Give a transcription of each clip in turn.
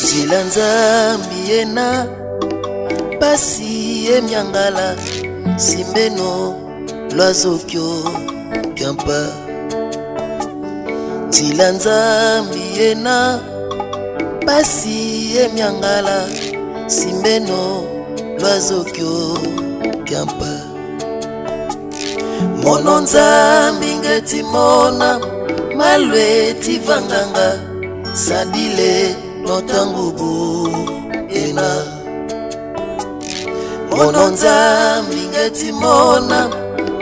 Zilanzambi ena pasi emyangala simbeno lwazokyo kyampa. Zilanzambi ena pasi emyangala simbeno lwazokyo kyampa. Mono nzambi ngeti mona malwe tivanganga sadile notangubu ena. Mono nzambi ngeti mona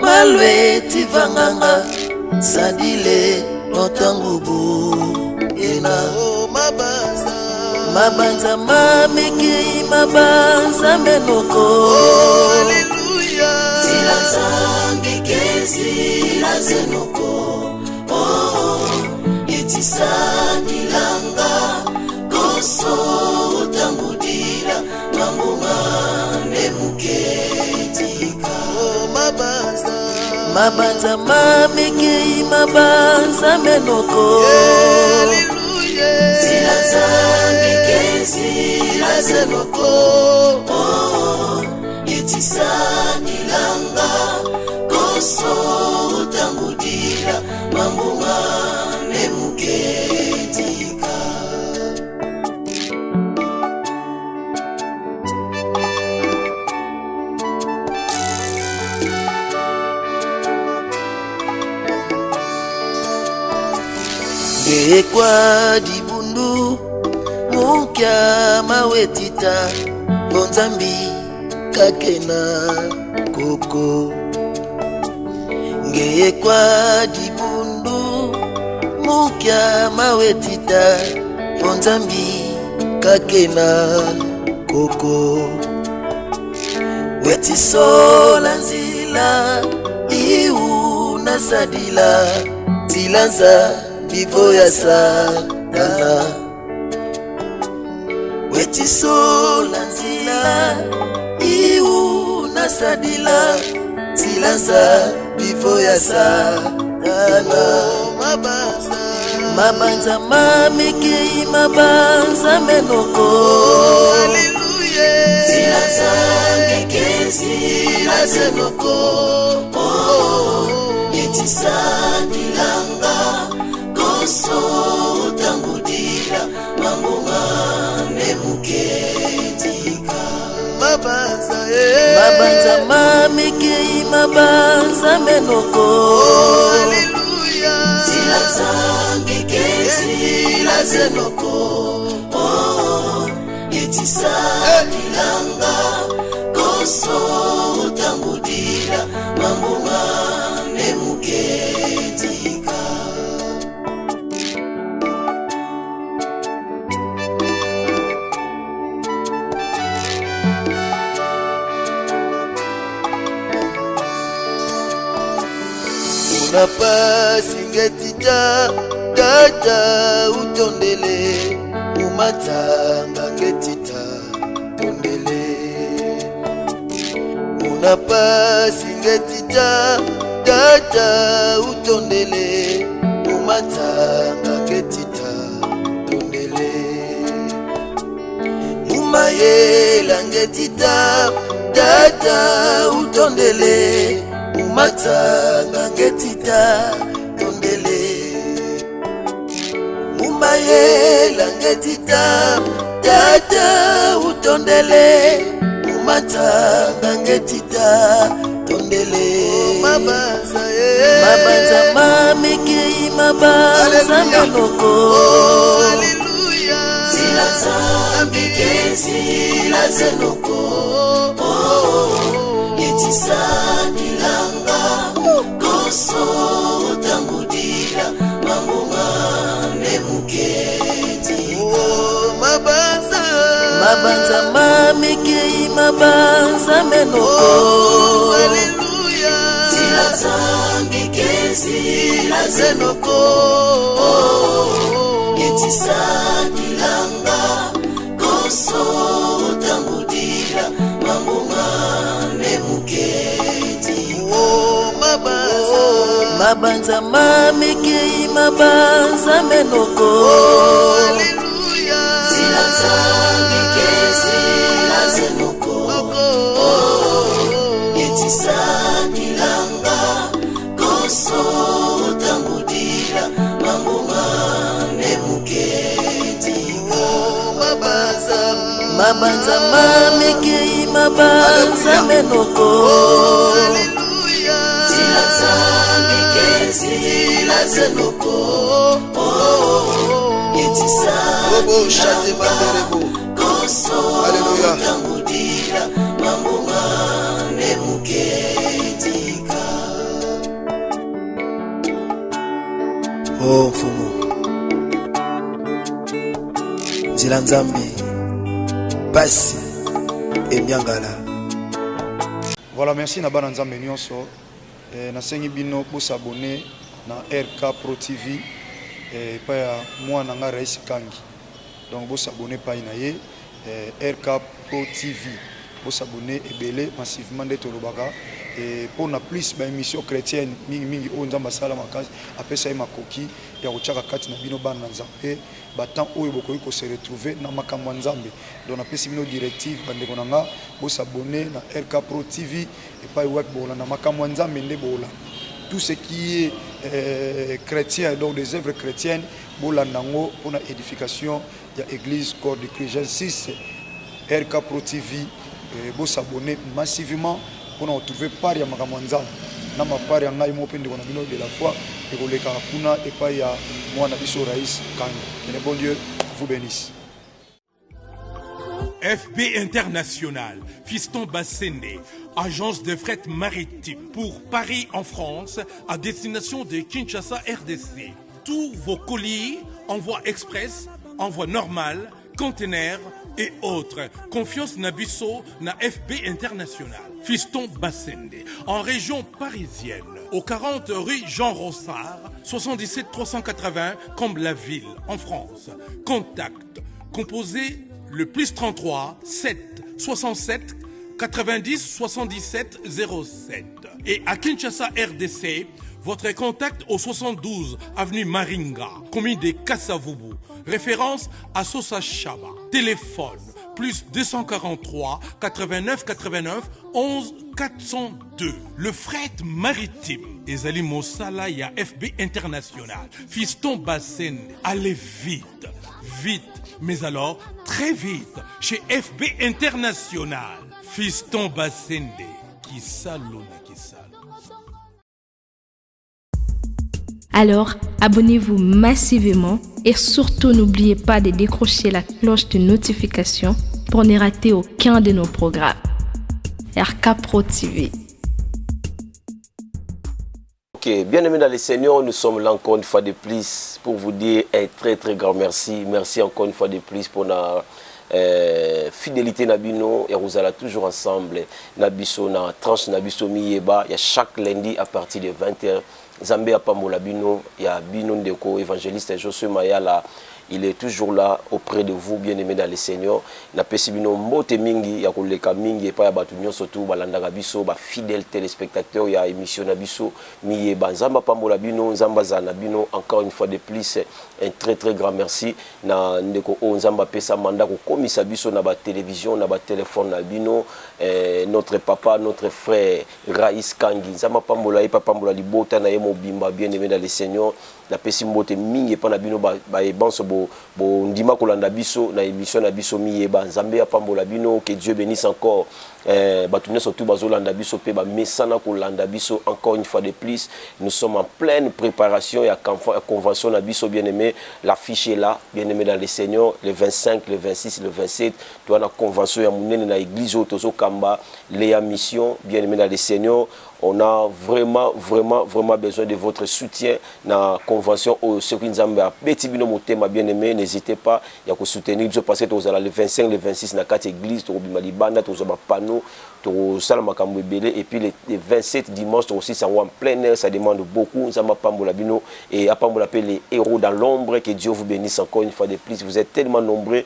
malwe tivanganga sadile notangubu ena. Mabanza mamiki mabanza menoko. Hallelujah. Zilanzambi kezi la zenoko. Itisani langa koso utangudira mambunga nemuketika. Mabanza mamiki mabanza menoko. Hallelujah. Zilanzambi kezi la zenoko. Itisani langa koso utangudira mambunga nemuketika. Gekwa dibundu mukya mawetita bonzambi kakena koko. Gekwa dibundu mukya mawetita bonzambi kakena koko. Wetisola nzila iu nasadila zilanza bivo ya satana. Wetisola nzila iu nasadila zilanza bivo ya satana. Mabanza mamiki mabanza menoko. Hallelujah. Zilanzambi kezi la zenoko. Itisani langa koso utangudira mambunga nemuketika. Mabanza mamiki mabanza menoko. Hallelujah. Zilanzambi kezi la zenoko. Itisani langa koso utangudira mambunga nemuketika. Unapasi ngetita tata utondele umatanga ngetita tondele. Unapasi ngetita tata utondele umatanga ngetita tondele. Mumayela ngetita tata utondele umatanga ngetita tondele. Mumayela ngetita tata utondele umatanga ngetita tondele. Mabanza mamiki mabanza menoko. Zilanzambi kezi la zenoko. Itisani langa koso utangudira mambunga nemuketika. Mabanza mamiki mabanza menoko. Zilanzambi kezi la zenoko. Itisani langa koso utangudira mambunga nemuketika. Mabanza mamiki mabanza menoko. Zilanzambi mabanza mamekei mabanza menoko zila zenoko etisa koso tamudira mambunga nemuketika. Oh mfumu nzila nzambe basi emiangala. Voilà, merci na bana nzambe nyonso. Nasengi bino s'abonner na RK Pro TV pa ya mwana nga Rais Kangi. Donc s'abonner pa ina ye RK Pro TV. S'abonner ebele massivement de tolobaka et pour na plus ba émission chrétienne mingi o nzamba sala makasi apesa ma koki ya kochaka kati na bino bana nzambe batant oyo bokoki ko se retrouver na makambo nzambe. Donc apesi bino directive bande konanga s'abonner na RK Pro TV et pas web bola na makambo nzambe nde bola. Tout ce qui est chrétien, donc des œuvres chrétiennes, bola nango pour la édification de l'église corps de Christ. J'insiste, RK Pro TV vous s'abonner massivement pour nous retrouver par ya makamwanza na mapari ya ngai mo pende kona bino de la foi et ko leka kuna et pas ya mwana biso Rais Kangi. Que le bon Dieu vous bénisse. FB International, Fiston Bassende, agence de fret maritime pour Paris en France à destination de Kinshasa RDC. Tous vos colis, envoi express, envoi normal, conteneurs et autres. Confiance Nabisso na FB International. Fiston Bassende, en région parisienne, au 40 rue Jean Rossard, 77 380 Comble-la-Ville, en France. Contact, composé le plus 33 7 67 90 77 07. Et à Kinshasa RDC, votre contact au 72 avenue Maringa, commune de Kassavubu. Référence à Sosa Chaba. Téléphone plus 243 89 89 11 402. Le fret maritime. Ezali Mosala ya FB International. Fiston Bassende. Allez vite, vite, mais alors très vite chez FB International. Fiston Bassende. Qui salona, qui salona. Alors, abonnez-vous massivement et surtout n'oubliez pas de décrocher la cloche de notification pour ne rater aucun de nos programmes. RK Pro TV. Ok, bien aimés dans les Seigneurs, nous sommes là encore une fois de plus pour vous dire un très très grand merci. Merci encore une fois de plus pour la fidélité Nabino et vous allez toujours ensemble. Nabiso na tranche Nabiso Miyeba, il y a chaque lundi à partir de 20h. Zambé Apambola Bino, il y a Bino Ndeko, évangéliste Josué Mayala, il est toujours là auprès de vous, bien-aimés dans les Seigneurs. Na pesi bino mbote mingi ya koleka mingi pa ya batu nyonso tu balanda biso ba fidèle téléspectateur ya émission na biso Miyeba Nzamba Pambola Bino, Nzamba Zana Bino, encore une fois de plus un très très grand merci na ndeko o Nzamba pesa manda ko komisa biso na ba télévision na ba téléphone na bino notre papa, notre frère Rais Kangi Nzamba Pambola et Papa Pambola libota na yemo bimba, bien-aimés dans les Seigneurs. Na pesi mbote mingi pa na bino ba ebanso bo ndima kolanda biso na émission na biso Miyeba Nzambe Apambola Bino. Que Dieu bénisse encore batu nyonso tu bazolanda biso pe ba mesana kolanda biso. Encore une fois de plus, nous sommes en pleine préparation ya convention na biso, bien-aimé. L'affiche est là, bien-aimé dans les Seigneurs, le 25, le 26, le 27 tu as la convention ya munene na église otozo kamba les mission, bien-aimé dans les Seigneurs. On a vraiment besoin de votre soutien dans la convention au Secours Nzambe à Petit Bino Motema, bien-aimé. N'hésitez pas à soutenir parce que vous allez le 25, le 26 dans 4 églises, vous avez banda, vous avez panneau, vous avez et puis les 27 dimanche aussi ça en plein air, ça demande beaucoup. Nzamba Pambola Bino et Apambola appelle les héros dans l'ombre. Que Dieu vous bénisse encore une fois de plus. Vous êtes tellement nombreux.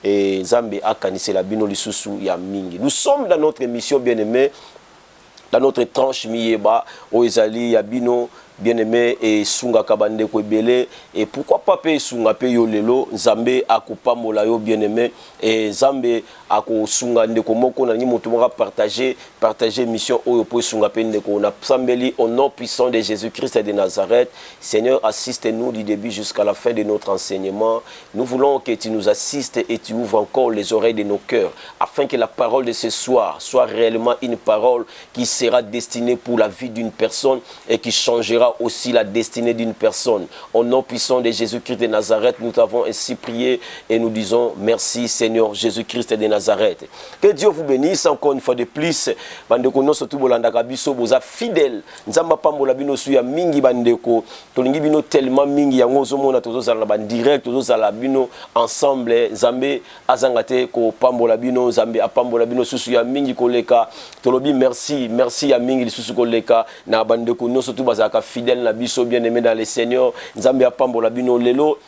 Et Nzambe a kanise la Bino Lisusu ya mingi. Nous sommes dans notre émission, bien-aimé. Dans notre tranche Miyeba, Oezali, Yabino, bien-aimé et sunga kabande ko belé et pourquoi pas pe sunga pe yo lelo nzambe akopambola yo bien-aimé et nzambe akosunga ndeko moko na moto moko partager mission oyo po sunga pe ndeko na sambeli au nom puissant de Jésus-Christ de Nazareth. Seigneur, assiste-nous du début jusqu'à la fin de notre enseignement. Nous voulons que tu nous assistes et tu ouvres encore les oreilles de nos cœurs afin que la parole de ce soir soit réellement une parole qui sera destinée pour la vie d'une personne et qui changera aussi la destinée d'une personne. Au nom puissant de Jésus-Christ de Nazareth, nous t'avons ainsi prié et nous disons merci Seigneur Jésus-Christ de Nazareth. Que Dieu vous bénisse encore une fois de plus. Bandeko no surtout bolanda biso boza fidèle. Nzamba pambola bino suya mingi bandeko. Tolingi bino tellement mingi yango zomona tozo la ban direct tozo la bino ensemble. Nzambe azangate ko pambola bino Nzambe apambola bino susu ya mingi koleka. Tolobi merci ya mingi susu koleka na bandeko no surtout bazaka fidèle na biso bien-aimé dans le Seigneur. Nzambe apambola bino lelo.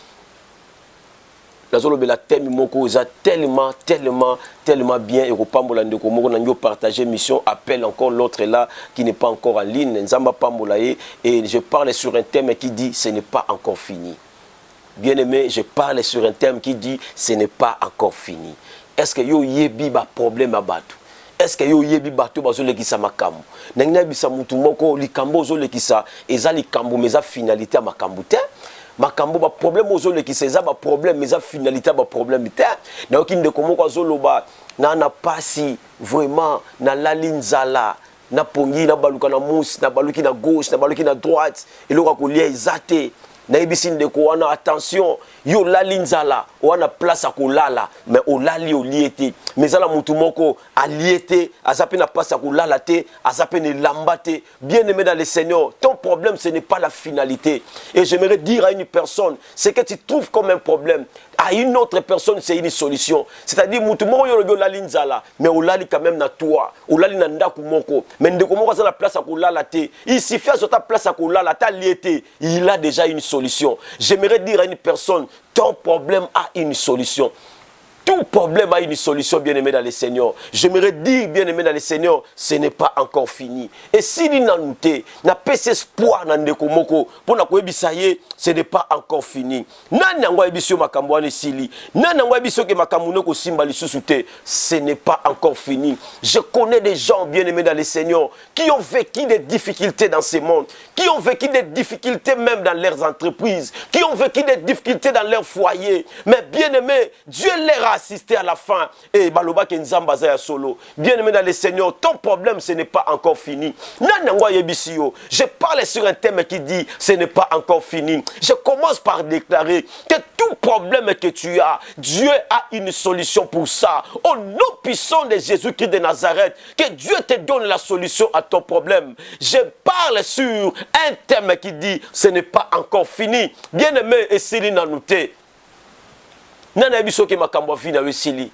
La thème moko est tellement bien et repambola ndeko moko na nyo partager mission appelle encore l'autre là qui n'est pas encore en ligne nzamba pambola et je parle sur un thème qui dit ce n'est pas encore fini. Bien-aimé, je parle sur un thème qui dit ce n'est pas encore fini. Est-ce que yo yebi ba problème abatu? Est-ce que yo yebi bato bazo lekisa makambo? Nangina bisa mutu moko likambo zo lekisa eza likambo meza finalité makambo te. Makambo ba problème ozole ki seza ba problème mais a finalité ba problème te na okinde komoko azoloba na pasi vraiment na la linzala na pongi na baluka na musi na baluki na gauche na baluki na droite eloka kolia ezate na ibisi ndeko wana attention yo la linzala wana place akolala mais olali oliete mais ala mutu moko aliete azape na place akolala te azape ne lambate. Bien-aimé dans le Seigneur, ton problème ce n'est pas la finalité et j'aimerais dire à une personne ce que tu trouves comme un problème à une autre personne c'est une solution. C'est-à-dire mutu moko yo la linzala mais olali quand même na toi olali na ndaku moko mais ndeko moko za la place akolala te il suffit à ta place akolala ta liete il a déjà une solution. J'aimerais dire à une personne ton problème a une solution. Tout problème a une solution, bien-aimé dans le Seigneur. J'aimerais dire, bien-aimé dans le Seigneur, ce n'est pas encore fini. Et si nous n'avons pas espoir dans le komoko, pour nous dire, ce n'est pas encore fini. Ce n'est pas encore fini. Je connais des gens, bien-aimés dans le Seigneur, qui ont vécu des difficultés dans ce monde, qui ont vécu des difficultés même dans leurs entreprises, qui ont vécu des difficultés dans leur foyer. Mais bien-aimé, Dieu leur a assisté à la fin. Et baloba ke nzamba za ya solo. Bien-aimé dans le Seigneur, ton problème ce n'est pas encore fini. Je parle sur un thème qui dit ce n'est pas encore fini. Je commence par déclarer que tout problème que tu as, Dieu a une solution pour ça. Au nom puissant de Jésus-Christ de Nazareth, que Dieu te donne la solution à ton problème. Je parle sur un thème qui dit ce n'est pas encore fini. Bien-aimé, et Sili Nanouté. Nana biso ke makambo fina wesili.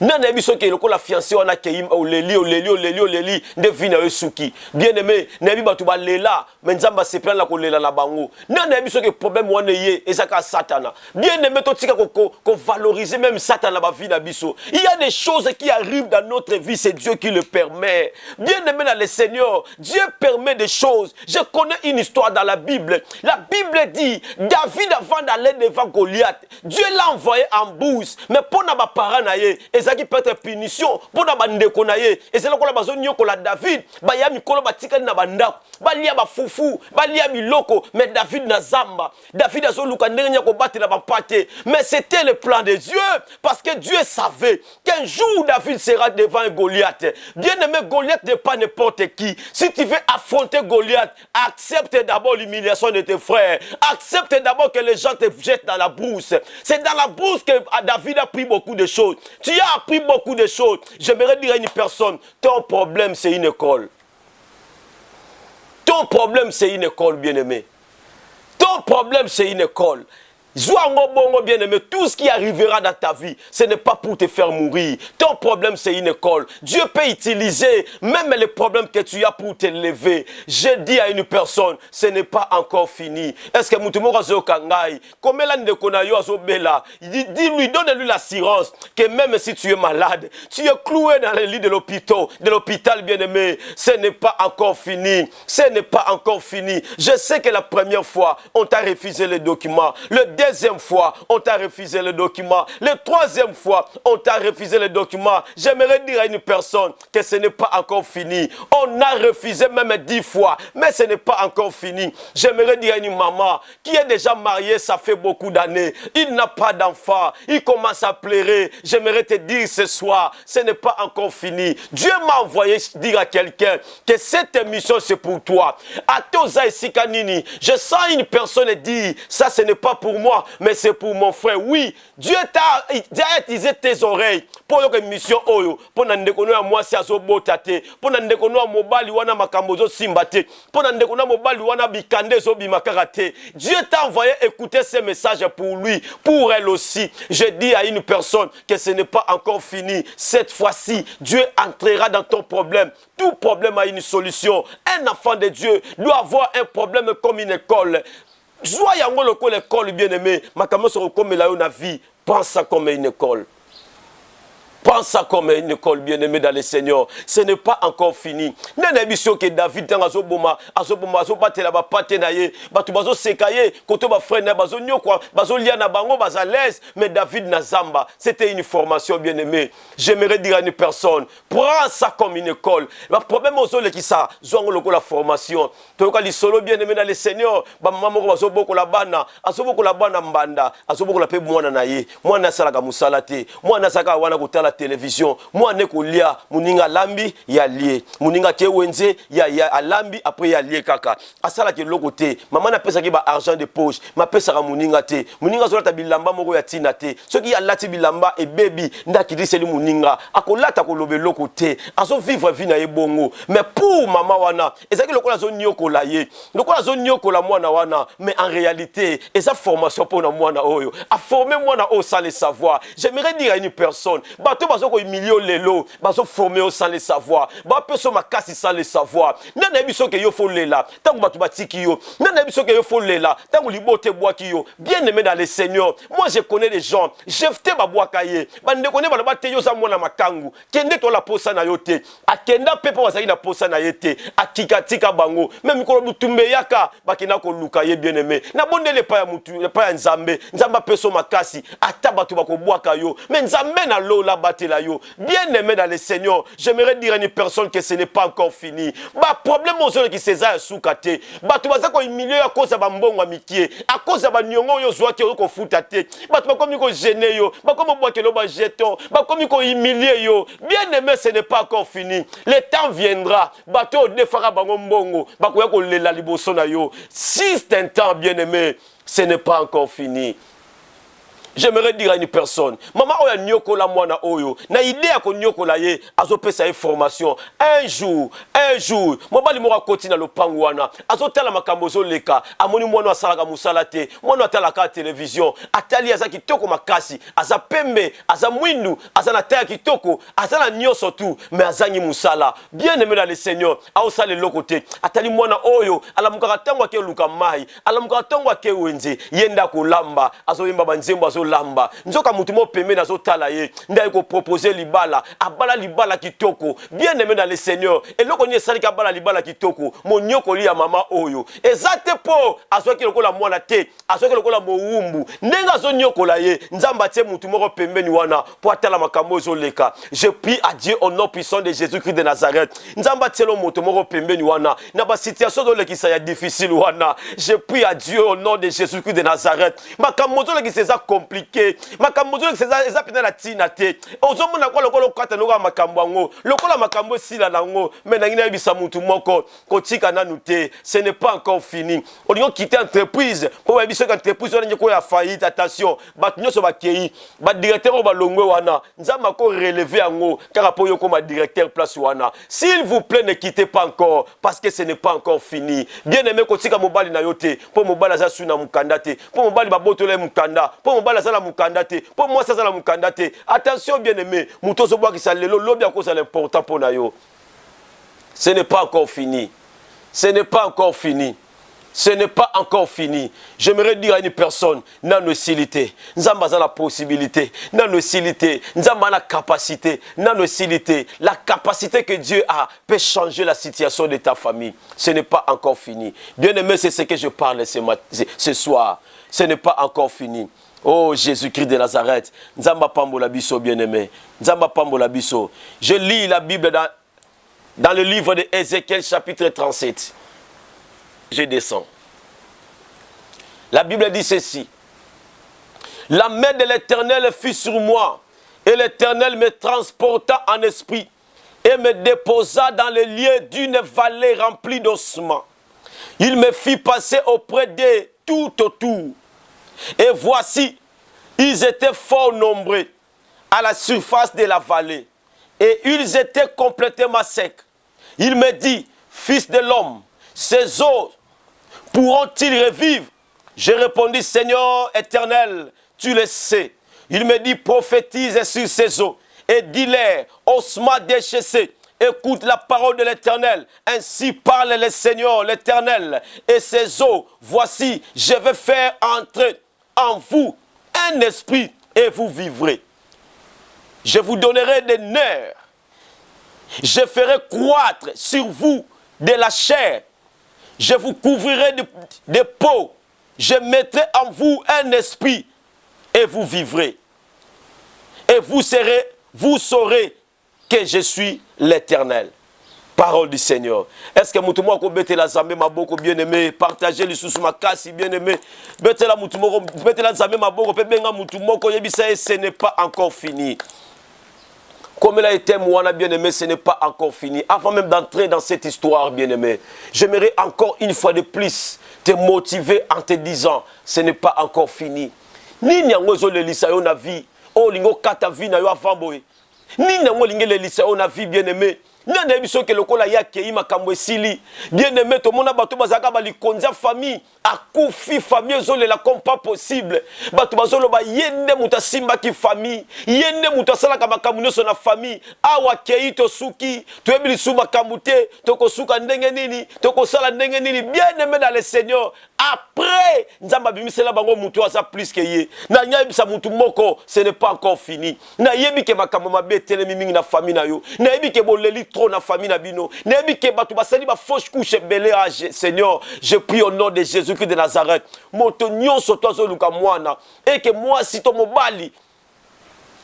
Nana biso ke lokola fiancé wana ke oleli nde vina wesuki. Bien aimé, na bi batu ba lela, mais nzamba se plan la ko lela na bango. Nana biso ke problème wana ye ezaka satana. Bien aimé to tika ko valoriser même satana ba vie na biso. Il y a des choses qui arrivent dans notre vie, c'est Dieu qui le permet. Bien aimé dans le Seigneur, Dieu permet des choses. Je connais une histoire dans la Bible. La Bible dit David avant d'aller devant Goliath, Dieu l'a envoyé en bouse, mais pour na ba parents na ye qui peut être punition pour na bandeko na ye et c'est là qu'on a besoin nyoko la David ba ya mikolo batika na banda ba lia ba fufu ba lia miloko mais David na zamba David azo luka ndenge ko battre na bapate mais c'était le plan de Dieu parce que Dieu savait qu'un jour David sera devant Goliath. Bien aimé, Goliath n'est pas n'importe qui. Si tu veux affronter Goliath, accepte d'abord l'humiliation de tes frères, accepte d'abord que les gens te jettent dans la brousse. C'est dans la brousse que David a pris beaucoup de choses. Tu as appris beaucoup de choses. J'aimerais dire à une personne, ton problème c'est une école. Ton problème c'est une école, bien-aimé. Ton problème c'est une école. Zouango bongo bien-aimé, tout ce qui arrivera dans ta vie, ce n'est pas pour te faire mourir. Ton problème, c'est une école. Dieu peut utiliser même les problèmes que tu as pour te lever. Je dis à une personne, ce n'est pas encore fini. Est-ce que Moutoumou Razo Kangai, comme elle a de Konayo Azobela, dis-lui, donne-lui l'assurance que même si tu es malade, tu es cloué dans le lit de l'hôpital bien-aimé, ce n'est pas encore fini. Ce n'est pas encore fini. Je sais que la première fois, on t'a refusé les documents. Le deuxième fois, on t'a refusé le document. La troisième fois, on t'a refusé le document. J'aimerais dire à une personne que ce n'est pas encore fini. On a refusé même 10 fois, mais ce n'est pas encore fini. J'aimerais dire à une maman qui est déjà mariée, ça fait beaucoup d'années. Il n'a pas d'enfant. Il commence à pleurer. J'aimerais te dire ce soir, ce n'est pas encore fini. Dieu m'a envoyé dire à quelqu'un que cette émission, c'est pour toi. À Toza et Sikanini, je sens une personne dire, ça, ce n'est pas pour moi, mais c'est pour mon frère. Oui, Dieu t'a utilisé tes oreilles pour une mission oyo, pour n'endekono à moi si azo botate, pour n'endekono à mobali wana makambozo simbate, pour n'endekono à mobali wana bikande zo bimakarate. Dieu t'a envoyé écouter ces messages pour lui, pour elle aussi. Je dis à une personne que ce n'est pas encore fini. Cette fois-ci, Dieu entrera dans ton problème. Tout problème a une solution. Un enfant de Dieu doit avoir un problème comme une école. Joie yango loko l'école bien-aimé, makamo se comme la na vie, pense ça comme une école. Pense ça comme une école bien-aimée dans le Seigneur. Ce n'est pas encore fini. N'est pas que David dans azoboma batela ba patenaye, batu bazo sekaye, koto ba frère na bazo nyokwa, bazo lia na bango baza l'aise, mais David na zamba. C'était une formation bien-aimée. J'aimerais dire à une personne, prends ça comme une école. Le problème aux autres qui ça, zongo loko la formation. Toyoka li solo bien-aimé dans le Seigneur, ba maman ko bazo boko la bana, azoboko la bana mbanda, azoboko la pe mwana na ye, mwana salaka musalate, mwana saka wana kotala télévision, moi nekolia muninga lambi ya lié, muninga kewenze ya alambi après ya lié kaka. Asala ke lokote, maman na pesa ki ba argent de poche, ma pesa ka muninga te, muninga zola ta bilamba moko ya tina te. Ce qui a lati bilamba et baby ndaki di seli muninga, akolata ko lobe lokote, azo vivre vie na ye bongo. Mais pour maman wana, ezaki lokola zo nyokola ye, lokola zo nyokola mwana wana, mais en réalité, eza formation pour na mwana oyo, a former mwana o sans le savoir. J'aimerais dire à une personne, bato bazo ko humilier lelo, bazo former sans le savoir, ba peso makasi sans le savoir. Nana biso ke yo fo lela, tango bato batiki yo, nana biso ke yo fo lela, tango libote boaki yo. Bien aimé dans le Seigneur, moi je connais des gens, jefte ba boakaye, bande connais ba ba te yo za mona makangu, kende to la posa na yote, akenda pepo bazaki na posa na yete, akikatika bango, même ko butumbe yaka, bakina ko luka ye bien aimé. Na bondele pa ya mutu, pa ya nzambe, nzamba peso makasi, ata bato bako boaka yo, mais nzambe na lo la batela yo. Bien aimé dans le Seigneur, j'aimerais dire à une personne que ce n'est pas encore fini. Ba problème aux autres qui seza soukate, ba tu bazako humilier à cause ba mbongo mikie, à cause ba nyongo yo zwa ki ko futate, ba tu ba comme ko gêner yo, ba comme boa ke lo ba jeton, ba comme ko humilier yo. Bien aimé, ce n'est pas encore fini. Le temps viendra, ba to defara bango mbongo, ba ko ya ko lela liboso na yo. Si c'est un temps bien aimé, ce n'est pas encore fini. J'aimerais dire à une personne, maman oya nyokola mwana oyo, na idée ya ko nyokola ye, azopesa ye formation. Un jour, mobali moko akoti na lopangu wana, azotala makambo zoleka, amoni mwana asalaka musala te, mwana atalaka télévision, atali aza kitoko makasi, aza pembe, aza mwindu, aza na taya kitoko, aza na nyonso tu, mais azangi musala. Bien aimé dans le Seigneur, aosala lokote, atali mwana oyo, alamukaka tango ake luka mai, alamukaka tango ake wenze, yenda ko lamba, azoyemba banzembo lamba nzoka mutu mo pembe na zo tala ye ndai ko proposer libala abala libala kitoko. Bien aimé dans le Seigneur, eloko ni esali ka bala libala kitoko mo nyokoli ya mama oyo ezate po azoki lokola mwana te, azoki lokola mowumbu ndenga zo nyokola ye nzamba tie mutu moko pembe ni wana po atala makambo zo leka. Je prie à Dieu au nom puissant de Jésus-Christ de Nazareth, nzamba tie lo mutu moko pembe ni wana na ba situation zo lekisa ya difficile wana. Je prie à Dieu au nom de Jésus-Christ de Nazareth, makambo zo lekisa za compliqué. Makambo zo eza pena la tina te. Ozomona kwa lokolo kata noka makambo ango. Lokola makambo sila nango. Mais na ngina bisa mutu moko kotika nanu te. Ce n'est pas encore fini. On doit quitter entreprise pour biso entreprise on ko ya faillite. Attention, bat nyoso ba kei, ba directeur ba longwe wana. Nzamba ko relever ango car po yo comme directeur place wana. S'il vous plaît, ne quittez pas encore parce que ce n'est pas encore fini. Bien aimé kotika mobali na yote, pour mobali za suna mukandate, pour mobali ba botole mukanda, pour mobali za la mukandate, pour moi ça za la mukandate. Attention bien aimé, mutozo bwa ki lelo lobi ako ça l'important pour na yo. Ce n'est pas encore fini. Ce n'est pas encore fini. Ce n'est pas encore fini. J'aimerais dire à une personne, n'a nos silité, nzamba za la possibilité, n'a nos silité, nzamba la capacité, n'a nos silité, la capacité que Dieu a peut changer la situation de ta famille. Ce n'est pas encore fini. Bien aimé, c'est ce que je parle ce soir. Ce n'est pas encore fini. Oh Jésus-Christ de Nazareth, nzamba pambola biso bien aimé, nzamba pambola biso. Je lis la Bible dans le livre de Ézéchiel chapitre 37. Je descends. La Bible dit ceci. La main de l'Éternel fut sur moi, et l'Éternel me transporta en esprit, et me déposa dans le lieu d'une vallée remplie d'ossements. Il me fit passer auprès d'eux tout autour. Et voici, ils étaient fort nombreux à la surface de la vallée, et ils étaient complètement secs. Il me dit, fils de l'homme, ces eaux pourront-ils revivre? Je répondis, Seigneur éternel, tu le sais. Il me dit, prophétise sur ces eaux et dis-leur, ossements déchaissés, écoute la parole de l'Éternel. Ainsi parle le Seigneur l'Éternel. Et ces eaux, voici, je vais faire entrer en vous un esprit et vous vivrez. Je vous donnerai des nerfs. Je ferai croître sur vous de la chair. Je vous couvrirai de peau. Je mettrai en vous un esprit et vous vivrez. Et vous saurez que je suis l'Éternel. Parole du Seigneur. Est-ce que moutoumou ko bete la zambe maboko bien aimé, partager les sous ma casse bien aimé, bete la moutoumou, bete la zambe maboko pe benga moutoumou ko yebisa et ce n'est pas encore fini. Comme il a été moi bien aimé, ce n'est pas encore fini. Avant même d'entrer dans cette histoire bien aimé, j'aimerais encore une fois de plus te motiver en te disant, ce n'est pas encore fini. Ni nyangozo le lisa yo na vie, o lingo kata vie na yo avant boy. Ni nyango linge le lisa yo na vie bien aimé. Nana biso ke lokola ya kei makambo esili. Bien aimé to mona bato bazaka bali konza famille, akufi famille zole la comme pas possible. Bato bazolo ba yende muta simba ki famille, yende muta sala ka makambo nyoso na famille. Awa kei to suki, to ebili su makambo te, to ko suka ndenge nini, to ko sala ndenge nini. Bien aimé dans le Seigneur. Après, nzamba bimisela bango mutu asa plus que ye. Na nyabisa mutu moko, ce n'est pas encore fini. Na yebi ke makambo mabe telemi mingi na famille na yo. Na yebi ke boleli trop na famille na bino. Na yebi ke batu basali ba fausse couche belé à Seigneur. Je prie au nom de Jésus-Christ de Nazareth. Moto nyonso tozo luka mwana et que moi si to mobali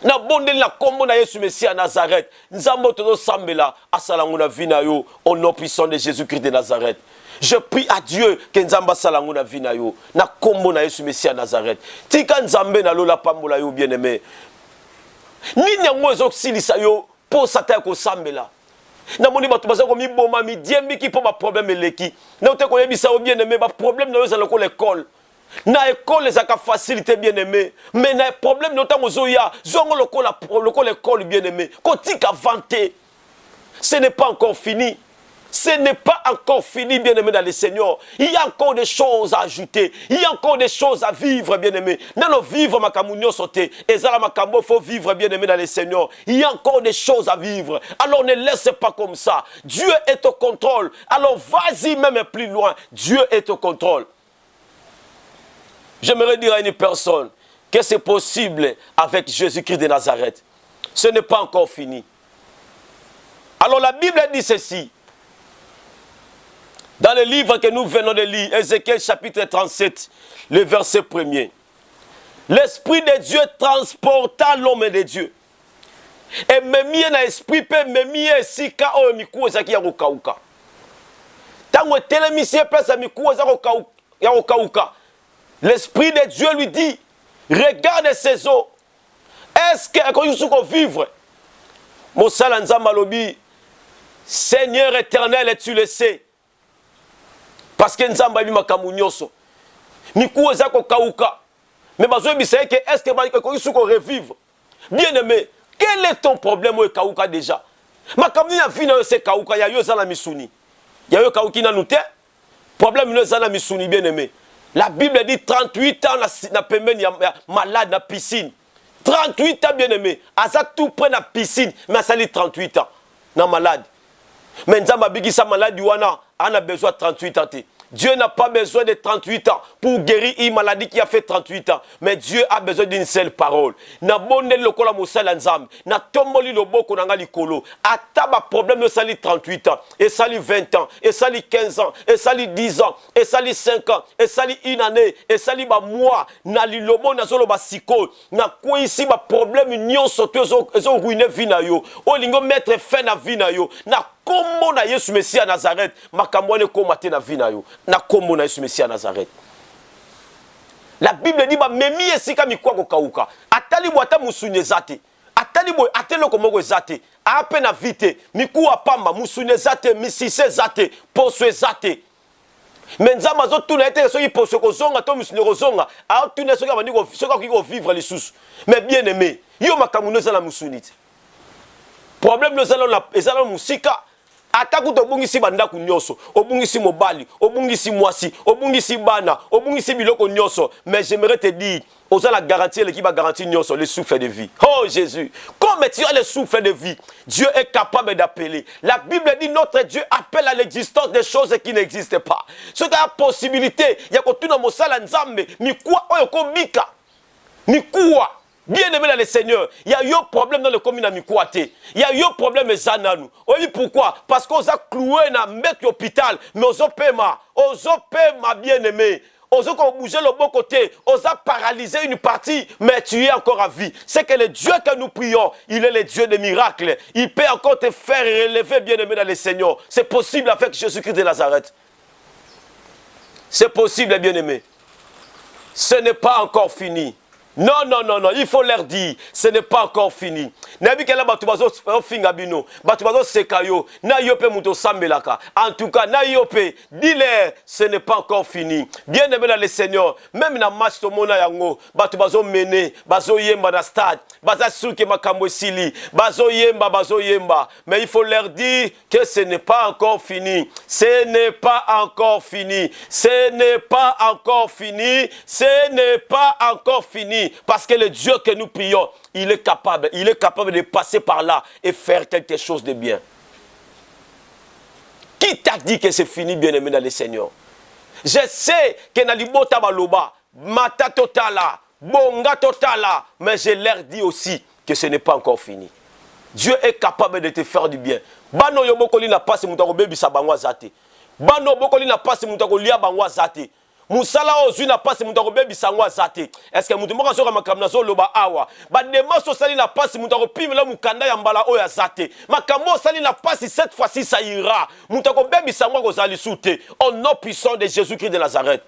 na bonde la kombo na Yesu Messie à Nazareth. Nzambo tozo sambela asala nguna vina yo au nom puissant de Jésus-Christ de Nazareth. Je prie à Dieu que Nzamba salango na vina yo na kombo na Yesu Messie à Nazareth. Tika Nzambe na lola pambola yo bien-aimé. Nini yango ezosilisa yo po sata ko sambela. Na moni bato baza ko mi boma mi diembi ki po ba problème eleki. Na ote ko yebisa yo bien-aimé ba problème na yo za loko l'école. Na école ezaka facilité bien-aimé. Mais na problème no tango zoya, zongo loko l'école bien-aimé. Ko tika vanter. Ce n'est pas encore fini. Ce n'est pas encore fini, bien-aimé dans le Seigneur. Il y a encore des choses à ajouter. Il y a encore des choses à vivre, bien-aimé. Non, vivre, makamunyo sauté. Et ça, la makambo, faut vivre, bien-aimé dans le Seigneur. Il y a encore des choses à vivre. Alors ne laisse pas comme ça. Dieu est au contrôle. Alors vas-y même plus loin. Dieu est au contrôle. J'aimerais dire à une personne que c'est possible avec Jésus-Christ de Nazareth. Ce n'est pas encore fini. Alors la Bible dit ceci. Dans le livre que nous venons de lire, Ézéchiel chapitre 37, le verset 1er. L'Esprit de Dieu transporta l'homme de Dieu. Et même na esprit peut même sika o miku ezaki ya kokauka. Tango telemisie place ya miku ezaki ya kokauka. L'Esprit de Dieu lui dit, Regarde ses eaux. Est-ce que vivre? Mon Salanza Malobi, Seigneur éternel, et tu le sais. Parce que Nzamba bi makamunyoso. Mikou ezako kauka. Mais bazo bisaye que est-ce que revivre? Bien aimé, quel est ton problème au kauka déjà? Makamuni na vie na se kauka ya yo zala misuni. Ya yo kauki na nute. Problème no zala misuni bien aimé. La Bible dit 38 ans na pembeni ya malade na piscine. 38 ans bien aimé. Asa tout près na piscine, mais ça dit 38 ans na malade. Mais Nzamba bigi sa malade wana, on a besoin de 38 ans. Dieu n'a pas besoin de 38 ans pour guérir une maladie qui a fait 38 ans. Mais Dieu a besoin d'une seule parole. Na bonne lokola mosala nzambe, na tomboli loboko nanga likolo. Ataba problème de sali 38 ans, et sali 20 ans, et sali 15 ans, et sali 10 ans, et sali 5 ans, et sali une année, et sali ba mois, na lilobo na zolo ba siko, na kwa ici ba problème nyonso to ezo ruiner vie na yo. O lingo mettre fin na vie na yo. Na kombo na Yesu Messia Nazareth, makambo ne komate na vie na yo. Na kombo na Yesu Messia Nazareth. La Bible dit ba memi esika mikwa ko kauka. Atali bwata musunye zate. Atali boy atelo komoko zate. Ape na vite mikuwa pamba musunye zate misise zate poswe zate. Menzama zo tuna ete so yiposo ko zonga to musunye ko zonga. A tuna so ka bandi ko so ka ko vivre les sous. Mais bien aimé, yo makamuno za la musunite. Problème no za la ezala musika. Ataku to bungisi bandaku nyoso, obungisi mobali, obungisi mwasi, obungisi bana, obungisi biloko nyoso. Mais j'aimerais te dire, aux la garantie l'équipe va garantir nyoso le souffle de vie. Oh Jésus, comme tu as le souffle de vie, Dieu est capable d'appeler. La Bible dit notre Dieu appelle à l'existence des choses qui n'existent pas. Ce qui a la possibilité, il y a que tout dans mon salle nzambe, mi quoi oyoko bika, mi quoi. Bien aimé dans le Seigneur, il y a eu un problème dans le commune à Mikwate. Il y a eu un problème Zananou. On dit pourquoi? Parce qu'on a cloué dans le hôpital, mais on a bien aimé. On a bougé le bon côté, on a paralysé une partie, mais tu es encore à vie. C'est que le Dieu que nous prions, il est le Dieu des miracles. Il peut encore te faire relever, bien aimé dans le Seigneur. C'est possible avec Jésus-Christ de Nazareth. C'est possible, bien aimé. Ce n'est pas encore fini. Non, non, non, non, il faut leur dire, ce n'est pas encore fini. En tout cas, dis-leur, ce n'est pas encore fini. Bien aimé dans le Seigneur, même dans le match de Mona Yango, bazo mené, bazo yemba dans stade, bazo souke makambo sili, bazo yemba. Mais il faut leur dire que ce n'est pas encore fini. Ce n'est pas encore fini. Ce n'est pas encore fini. Ce n'est pas encore fini. Parce que le Dieu que nous prions, il est capable de passer par là et faire quelque chose de bien. Qui t'a dit que c'est fini, bien-aimé dans le Seigneur? Je sais que dans l'ibota baloba, mata totala, bonga totala, mais je leur dis aussi que ce n'est pas encore fini. Dieu est capable de te faire du bien. Bano yobokoli na passe mutako bebi sa bangwa zate. Bano bokoli na passe mutako lia bangwa zate. Musala ozu na passe mutako bebi sangwa zate. Est-ce que mutu moka soka makamna zo loba awa? Ba demaso sali na passe mutako pimela mukanda ya mbala oya zate. Makamo sali na passe cette fois-ci ça ira. Mutako bebi sangwa ko zali soute. Au nom puissant de Jésus-Christ de Nazareth.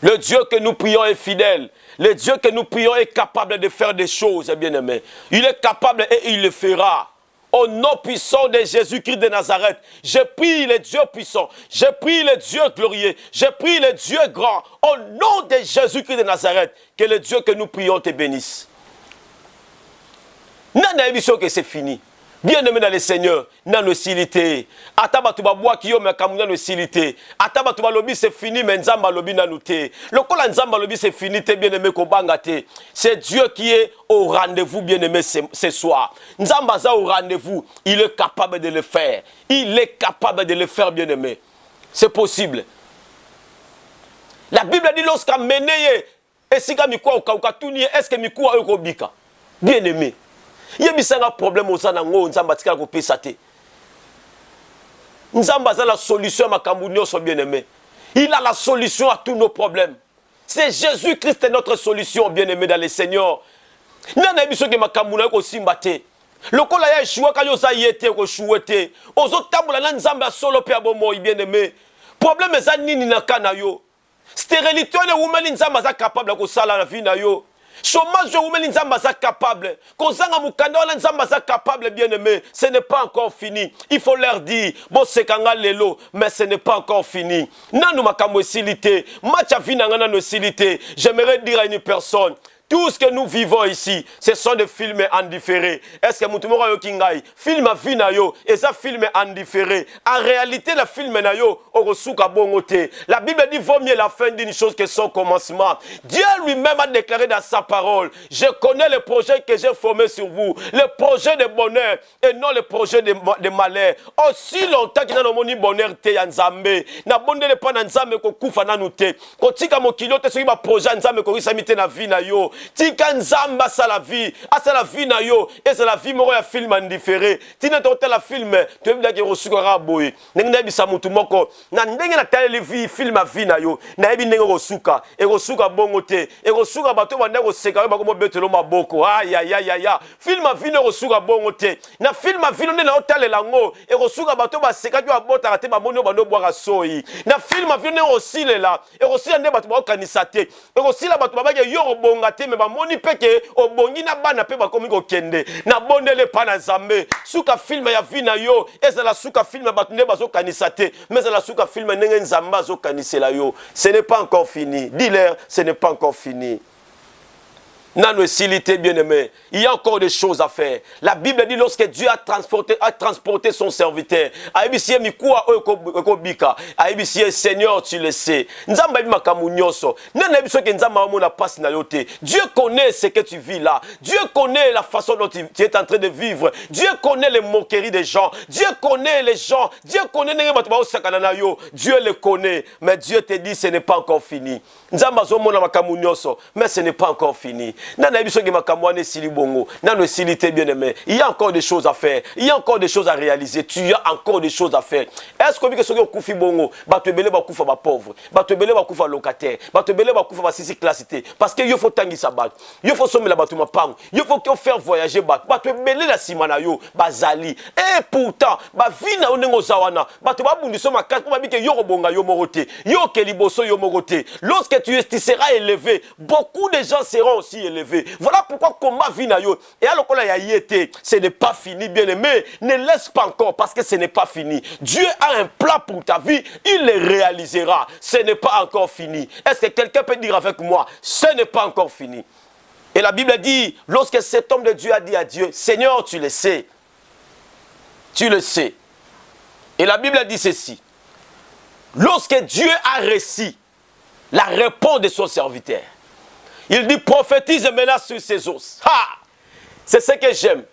Le Dieu que nous prions est fidèle. Le Dieu que nous prions est capable de faire des choses, bien-aimés. Il est capable et il le fera. Au nom puissant de Jésus-Christ de Nazareth, je prie le Dieu puissant, je prie le Dieu glorieux, je prie le Dieu grand, au nom de Jésus-Christ de Nazareth, que le Dieu que nous prions te bénisse. Nana émission que c'est fini. Bien-aimé dans le Seigneur, dans nos silité. Ataba tuba bois qui yo me kamuna nos silité. Ataba tuba lobi c'est fini, mais nzamba lobi na nouté. Le kola nzamba lobi c'est fini, t'es bien-aimé ko bangate. C'est Dieu qui est au rendez-vous, bien-aimé ce soir. Nzamba za au rendez-vous, il est capable de le faire. Il est capable de le faire, bien-aimé. C'est possible. La Bible dit lorsqu'à mené et si ka mikwa o kauka tuni, est-ce que mikwa o kobika? Bien-aimé. Il y a un problème aux anangos, Nzamba tika ko pesa te. Nzamba a la solution à Makambounio, son bien-aimé. Il a la solution à tous nos problèmes. C'est Jésus-Christ notre solution, bien-aimé dans le Seigneur. Nana biso ke Makambounio ko simbate. Lokola ya chouwa ka yo za yete ko chouete. Ozo tambola na Nzamba solo pe abomo, bien-aimé. Problème za nini na kana yo. Stérilité de women nzamba za capable ko sala na vie na yo. Chômage de women nzamba za capable. Kozanga mukanda wala nzamba za capable bien aimé. Ce n'est pas encore fini. Il faut leur dire bon c'est kanga lelo mais ce n'est pas encore fini. Nanu makambo silité, matcha vie na ngana no silité. J'aimerais dire à une personne tout ce que nous vivons ici, ce sont des films en différé. Est-ce que Moutoumora yo kingai film a vu na yo et ça film en différé. En réalité, le film na yo orosuka bongote. La Bible dit vaut mieux la fin d'une chose que son commencement. Dieu lui-même a déclaré dans sa parole, je connais le projet que j'ai formé sur vous, le projet de bonheur et non le projet de malheur. Aussi longtemps qu'il y a un bonheur te yanzambe, na bonde le pas nanzambe ko kufa nanu te. Ko tika mokilo te so ba projet nzambe ko risamite na vie na yo. Tika nzamba sa la vie, asa la vie na yo, et c'est la vie moko ya film en différé. Tina to la film, tu veux dire que rosuka boy. Ndenge bisa mutu moko, na ndenge na tele vie film a vie na yo, na ebi ndenge rosuka, e rosuka bongo te, e rosuka bato banda ko seka ba ko betelo maboko. Ay ay ay ay. Film a vie no rosuka bongo te. Na film a vie no na hôtel lango, e rosuka bato ba seka jo abota te ba mono bando boira soyi. Na film a vie no osile la, e osile nde bato ba kanisa te. E osile bato ba ke yo bonga te me ba moni peke obongi na bana pe ba komi ko kende. Na bondele pa na Nzambe. Suka film ya vie na yo, eza la suka film bato nde bazo kanisa te, mais eza la suka film ndenge Nzamba zo kanisela yo. Ce n'est pas encore fini. Dis-leur, ce n'est pas encore fini. Nano silité bien-aimé, il y a encore des choses à faire. La Bible dit lorsque Dieu a transporté son serviteur, Aïbisie mikua okobika, Aïbisie Seigneur tu le sais. Nzamba bi makamunyoso, nana biso ke nzamba mona passe na yote. Dieu connaît ce que tu vis là. Dieu connaît la façon dont tu es en train de vivre. Dieu connaît les moqueries des gens. Dieu connaît les gens. Dieu connaît nenge bato ba osakana na yo. Dieu le connaît, mais Dieu te dit ce n'est pas encore fini. Nzamba zo mona makamunyoso, mais ce n'est pas encore fini. Il y a encore des choses à faire. Il y a encore des choses à réaliser. Tu as encore des choses à faire. Est-ce que ce que bongo, batebele ba kufa ba pauvre, batebele ba kufa locataire, batebele ba kufa ba sisi classité parce que il faut tangi sa bat. Il faut sommer la batuma pang. Il faut que faire voyager bat. Batebele la simana yo, bazali. Et pourtant, ba vina onengo zawana, bateba bundiso makati ba bike yo bonga yo morote. Yo keliboso yo morote. Lorsque tu seras élevé, beaucoup de gens seront aussi élevés. Voilà pourquoi combat vit na yo. Et alors qu'on a yété, ce n'est pas fini, bien aimé. Ne laisse pas encore parce que ce n'est pas fini. Dieu a un plan pour ta vie, il le réalisera. Ce n'est pas encore fini. Est-ce que quelqu'un peut dire avec moi, ce n'est pas encore fini? Et la Bible dit, lorsque cet homme de Dieu a dit à Dieu, Seigneur, tu le sais. Tu le sais. Et la Bible dit ceci. Lorsque Dieu a réussi la réponse de son serviteur, il dit prophétise maintenant sur ses os. Ha! C'est ce que j'aime.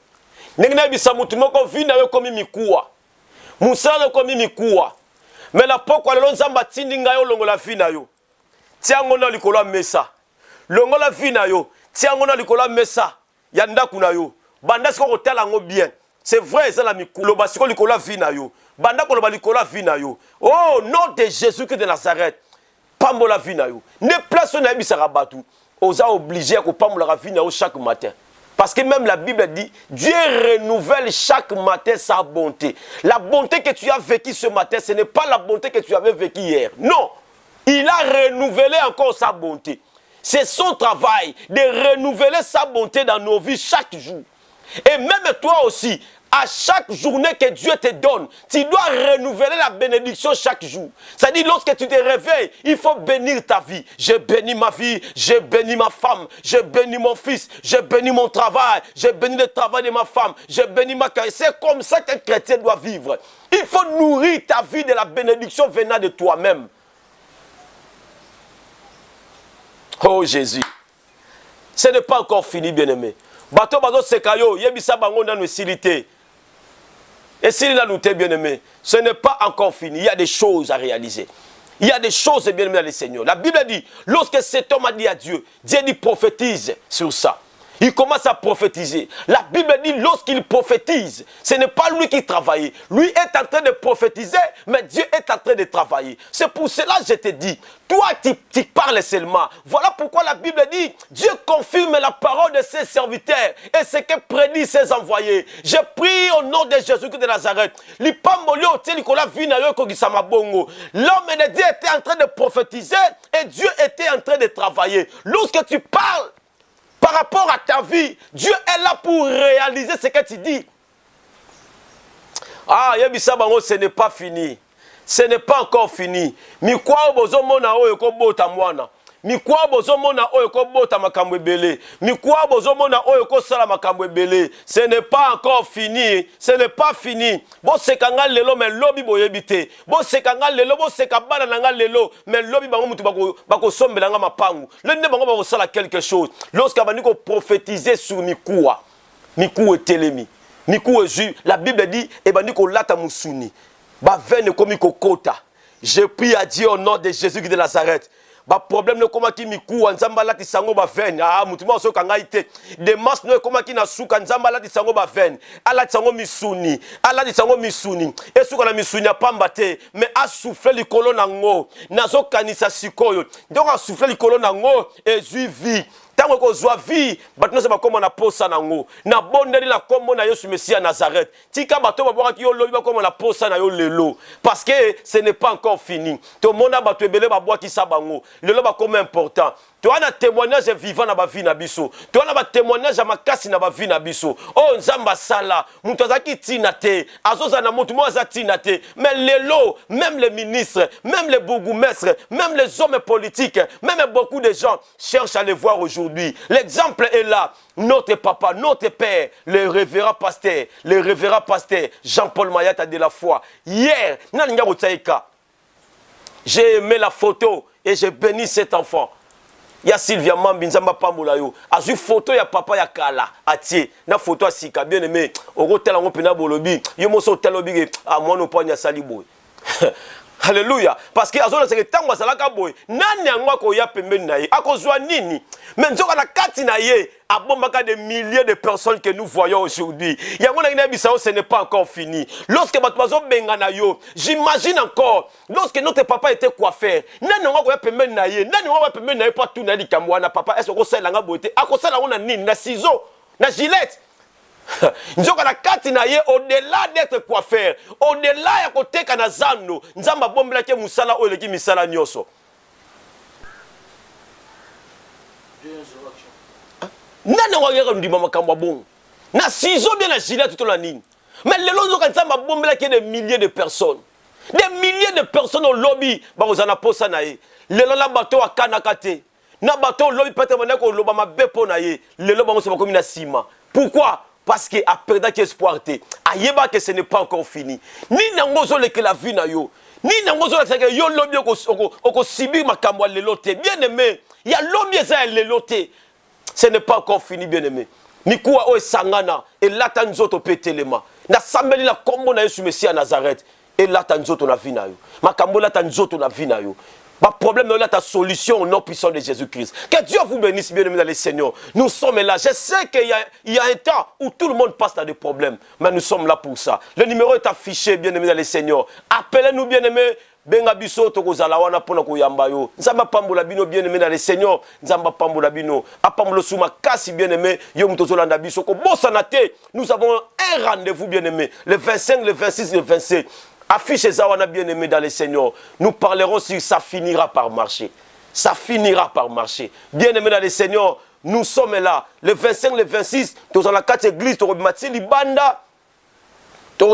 Nengna bisamutu moko vina yo komi mikuwa. Musala komi mikuwa. Mais la pokwa lelo nzamba tindinga yo longola vina yo. Tiango na likola mesa. Longola vina yo. Tiango na likola mesa. Ya ndaku na yo. Banda siko kotala ngo bien. C'est vrai ça la mikuwa. Lo basiko likola vina yo. Banda ko lo likola vina yo. Oh nom de Jésus Christ de Nazareth. Pambola vina yo. Ne place na bisara batu. Osa obligé à couper la vie chaque matin. Parce que même la Bible dit, Dieu renouvelle chaque matin sa bonté. La bonté que tu as vécue ce matin, ce n'est pas la bonté que tu avais vécue hier. Non, il a renouvelé encore sa bonté. C'est son travail de renouveler sa bonté dans nos vies chaque jour. Et même toi aussi, à chaque journée que Dieu te donne, tu dois renouveler la bénédiction chaque jour. C'est-à-dire, lorsque tu te réveilles, il faut bénir ta vie. J'ai béni ma vie, j'ai béni ma femme, j'ai béni mon fils, j'ai béni mon travail, j'ai béni le travail de ma femme, j'ai béni ma carrière. C'est comme ça qu'un chrétien doit vivre. Il faut nourrir ta vie de la bénédiction venant de toi-même. Oh Jésus. Ce n'est pas encore fini, bien-aimé. Bato bazo sekayo, yebisa bango na nusilité. Et s'il a noté, bien-aimé, ce n'est pas encore fini. Il y a des choses à réaliser. Il y a des choses, bien-aimé, dans le Seigneur. La Bible dit, lorsque cet homme a dit à Dieu, Dieu dit prophétise sur ça. Il commence à prophétiser. La Bible dit lorsqu'il prophétise, ce n'est pas lui qui travaille. Lui est en train de prophétiser, mais Dieu est en train de travailler. C'est pour cela que je te dis, toi tu parles seulement. Voilà pourquoi la Bible dit, Dieu confirme la parole de ses serviteurs et ce que prédit ses envoyés. Je prie au nom de Jésus-Christ de Nazareth. L'homme de Dieu était en train de prophétiser et Dieu était en train de travailler. Lorsque tu parles, par rapport à ta vie, Dieu est là pour réaliser ce que tu dis. Ah, Yebisabango, ce n'est pas fini. Ce n'est pas encore fini. Mikwa bozomona oyo ko bota mwana. Mikwa bozomona oyo ko bota makambo ebele. Mikwa bozomona oyo ko sala makambo ebele. Ce n'est pas encore fini. Ce n'est pas fini. Bo sekanga lelo mais lobi boyebite. Bo sekanga lelo bo sekabana nanga lelo mais lobi bango mutu bako sombela nga mapangu. Le ne bango bako sala quelque chose. Lorsque bani ko prophétiser sur Mikwa. Mikwa telemi. Mikwa ju la Bible dit e bani ko lata musuni. Ba vene komi kokota. Je prie à Dieu au nom de Jésus de Nazareth. Ba problème ne koma ki miku nzamba lati sango ba vene. Ah mutima so kanga ite. De mas no koma ki na suka nzamba lati sango ba vene. Ala sango misuni. Ala di sango misuni. E suka na misuni apamba te, mais a souffler likolo nango. Nazo kanisa sikoyo. Donc a souffler likolo nango et juivi. Tango ko zwa vie, batno se bakoma na posa nango. Na bondeli na kombo na Yesu Messia Nazareth. Tika bato babwa ki yo lobi bakoma na posa na yo lelo. Parce que ce n'est pas encore fini. To mona bato ebele babwa ki sabango. Lelo bakoma important. Tu as un témoignage vivant dans ma vie na biso. Tu as un témoignage à ma casse na ma vie na biso. Oh nzamba sala, mutazaki tinate, azoza na mutu moza tinate. Mais lelo, même les ministres, même les bourgmestres, même les hommes politiques, même beaucoup de gens cherchent à les voir aujourd'hui. L'exemple est là. Notre papa, notre père, le révérend pasteur Jean-Paul Mayata de la foi. Hier, j'ai aimé la photo et j'ai béni cet enfant. Il y a Sylvia Mambi Nzamba Pambola yo. A vu photo ya papa ya kala atie na photo asika bien aimé. Oko tela ngo pena bolobi. Yo moso telo bige a mwana ponya saliboy. Alléluia. Parce que azona c'est que tango salaka boy. Nani angwa ko ya pembeni na ye. Akozwa nini? Mais nzoka na kati na ye abombaka des milliers de personnes que nous voyons aujourd'hui. Yangona ina bisao ce n'est pas encore fini. Lorsque batwazo benga na yo, j'imagine encore lorsque notre papa était coiffeur. Nani angwa ko ya pembeni na ye. Nani angwa pembeni na ye pas tout na likamwana papa. Est-ce ko sala nga bote? Akosala ona nini na ciseaux, na gilette. Nzoka na kati na ye au-delà d'être coiffeur, au-delà ya koteka na zando, nzamba bombela ke musala oyo leki misala nyoso. Nana wa yeka ndima makambo bon. Na ciseaux bien na gilet tout la nini. Mais lelo nzoka nzamba bombela ke des milliers de personnes. Des milliers de personnes au lobby ba kozana posa na ye. Lelo la bato akana kate. Na bato lobby pete mona ko loba mabe pona ye. Lelo bango se bakomi na sima. Pourquoi? Parce que après that espoir te ayeba que ce n'est pas encore fini. Ni nangozo le que la vie na yo. Ni nangozo le que yo lobby oko sibi makamwa lelote. Bien aimé, il y a lobby ça lelote. Ce n'est pas encore fini bien aimé. Ni kuwa o sangana et là ta nzoto petelema. Na sambeli la kombo na Yesu Messia Nazareth et là ta nzoto na vie na yo. Makambo la ta nzoto na vie na yo. Pas problème, là ta solution au nom puissant de Jésus-Christ. Que Dieu vous bénisse, bien aimés dans les Seigneurs. Nous sommes là. Je sais qu'il y a un temps où tout le monde passe dans des problèmes. Mais nous sommes là pour ça. Le numéro est affiché, bien aimés dans les Seigneurs. Appelez-nous, bien aimés. Benga biso tokozala wana pona koyamba yo. Nzamba pambola bino bien aimé dans les Seigneurs. Nzamba pambola bino. Apambola suma kasi bien aimé. Yo mutozolanda biso ko bosana te. Nous avons un rendez-vous bien aimé. Le 25, le 26, le 27. Affiche Zawana bien aimé dans les Seigneurs. Nous parlerons si ça finira par marcher. Ça finira par marcher. Bien aimé dans les Seigneurs, nous sommes là. Le 25, le 26, dans la 4 églises, tu as Libanda. Tu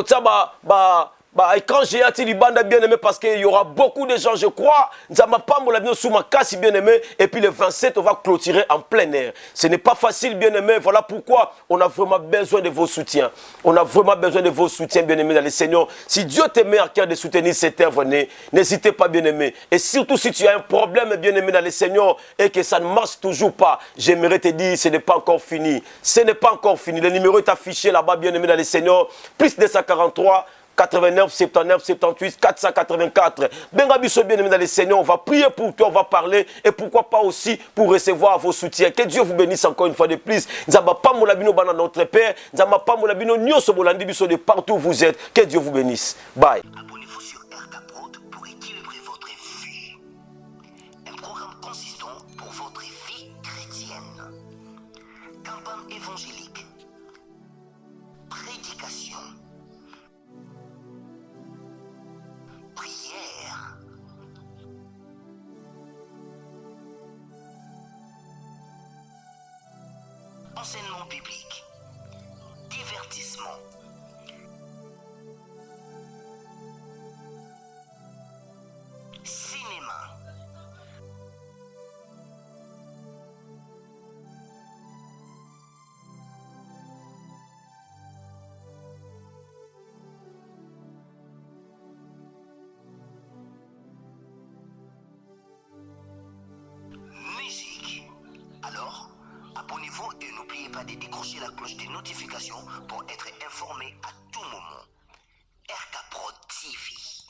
as écran géant Libanda bien aimé parce qu'il y aura beaucoup de gens, je crois. Nzamba Pambola bien sous ma casse bien aimé. Et puis le 27, on va clôturer en plein air. Ce n'est pas facile bien aimé. Voilà pourquoi on a vraiment besoin de vos soutiens. On a vraiment besoin de vos soutiens bien aimé dans les Seigneurs. Si Dieu te met à cœur de soutenir cette œuvre, n'hésitez pas bien aimé. Et surtout si tu as un problème bien aimé dans les Seigneurs et que ça ne marche toujours pas, j'aimerais te dire ce n'est pas encore fini. Ce n'est pas encore fini. Le numéro est affiché là-bas bien aimé dans les Seigneurs. Plus 243 89 79 78 484. Benga biso bien-aimé dans les Seigneurs, on va prier pour toi, on va parler et pourquoi pas aussi pour recevoir vos soutiens. Que Dieu vous bénisse encore une fois de plus. Nzamba pa molabino bana notre Père, nzamba pa molabino nyoso bolandi biso de partout où vous êtes. Que Dieu vous bénisse. Bye. Abonnez-vous sur RK Prod pour équilibrer votre vie. Un programme consistant pour votre vie chrétienne. Campagne évangélique. Prédication. Prière. Enseignement biblique. Divertissement. Cinéma. Musique. Alors, abonnez-vous et n'oubliez pas de décrocher la cloche des notifications pour être informé à tout moment. RK Prod TV.